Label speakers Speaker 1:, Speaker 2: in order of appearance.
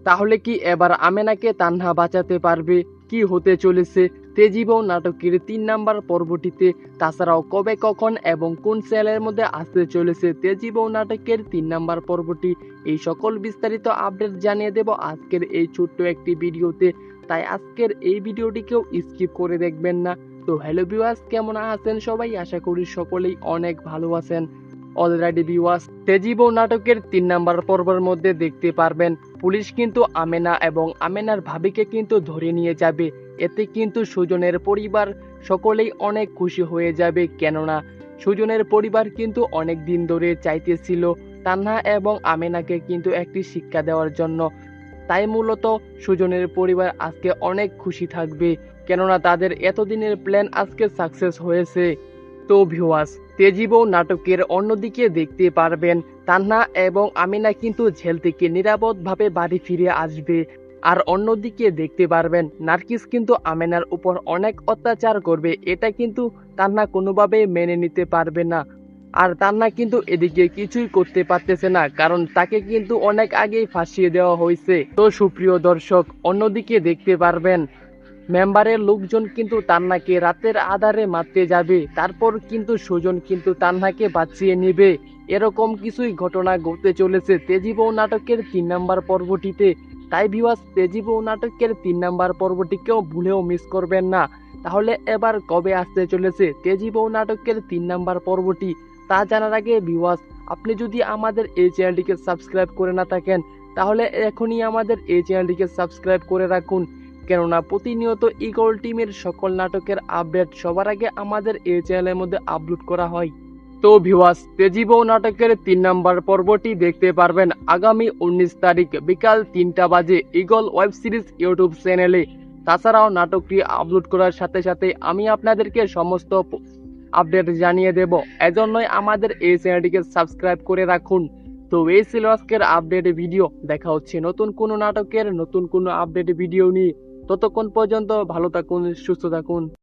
Speaker 1: তাহলে কি এবার আমেনাকে তান্হা বাঁচাতে পারবে? কি হতে চলেছে তেজি বউ নাটকের 3 নাম্বার পর্বটিতে? তাছাড়াও কবে, কখন এবং কোন চ্যানেলের মধ্যে আসতে চলেছে তেজি বউ নাটকের 3 নাম্বার পর্বটি, এই সকল বিস্তারিত আপডেট জানিয়ে দেব আজকের এই ছোট্ট একটি ভিডিওতে। তাই আজকের এই ভিডিওটিকেও স্কিপ করে দেখবেন না। তো হ্যালো ভিউয়ার্স, কেমন আছেন সবাই? আশা করি সকলেই অনেক ভালো আছেন। অলরেডি ভিউয়ার্স, তেজি বউ নাটকের 3 নাম্বার পর্বের মধ্যে দেখতে পারবেন পুলিশ কিন্তু আমেনা এবং আমেনার ভাবিকে কিন্তু ধরে নিয়ে যাবে। এতে কিন্তু সুজনের পরিবার সকলেই অনেক খুশি হয়ে যাবে, কেননা সুজনের পরিবার কিন্তু অনেক দিন ধরে চাইতেছিল তান্হা এবং আমেনাকে কিন্তু একটি শিক্ষা দেওয়ার জন্য। তাই মূলত সুজনের পরিবার আজকে অনেক খুশি থাকবে, কেননা তাদের এতদিনের প্ল্যান আজকে সাকসেস হয়েছে। তো ভিউয়ার্স, তেজি বউ নাটকের অন্যদিকে দেখতে পারবেন তান্হা এবং আমিনা কিন্তু জেল থেকে নিরাপদভাবে বাড়ি ফিরে আসবে। আর অন্যদিকে দেখতে পারবেন নার্গিস কিন্তু আমেনার উপর অনেক অত্যাচার করবে, এটা কিন্তু তান্হা কোনোভাবেই মেনে নিতে পারবে না। আর তান্হা কিন্তু এদিকে কিছুই করতে পারতেছে না, কারণ তাকে কিন্তু অনেক আগেই ফাঁসিয়ে দেওয়া হয়েছে। তো সুপ্রিয় দর্শক, অন্যদিকে দেখতে পারবেন মেম্বারের লোকজন কিন্তু তান্নাকে রাতের আধারে মারতে যাবে, তারপর কিন্তু সুজন কিন্তু তান্নাকে বাঁচিয়ে নিবে। এরকম কিছুই ঘটনা ঘটতে চলেছে তেজি বউ নাটকের 3 নাম্বার পর্বটিতে। তাই ভিউয়ার্স, তেজি বউ নাটকের 3 নাম্বার পর্বটিকেও ভুলেও মিস করবেন না। তাহলে এবার কবে আসতে চলেছে তেজি বউ নাটকের 3 নাম্বার পর্বটি, তা জানার আগে ভিউয়ার্স, আপনি যদি আমাদের এই চ্যানেলটিকে সাবস্ক্রাইব করে না থাকেন, তাহলে এখনই আমাদের এই চ্যানেলটিকে সাবস্ক্রাইব করে রাখুন, কেননা প্রতিনিয়ত ইগল টিমের সকল নাটকের আপডেট সবার আগে আমাদের এই চ্যানেলের মধ্যে আপলোড করা হয়। তো ভিউয়ার্স, তেজি বউ নাটকের 3 নাম্বার পর্বটি দেখতে পারবেন আগামী 19 তারিখ বিকাল 3টা বাজে ইগল ওয়েব সিরিজ ইউটিউব চ্যানেলে। তাছাড়াও নাটকটি আপলোড করার সাথে সাথে আমি আপনাদেরকে সমস্ত আপডেট জানিয়ে দেব, এজন্যই আমাদের এই চ্যানেলটিকে সাবস্ক্রাইব করে রাখুন। তো এই ছিল আজকের আপডেট ভিডিও। দেখা হচ্ছে নতুন কোনো নাটকের নতুন কোনো আপডেট ভিডিও নিয়ে। ততক্ষণ পর্যন্ত ভালো থাকুন, সুস্থ থাকুন।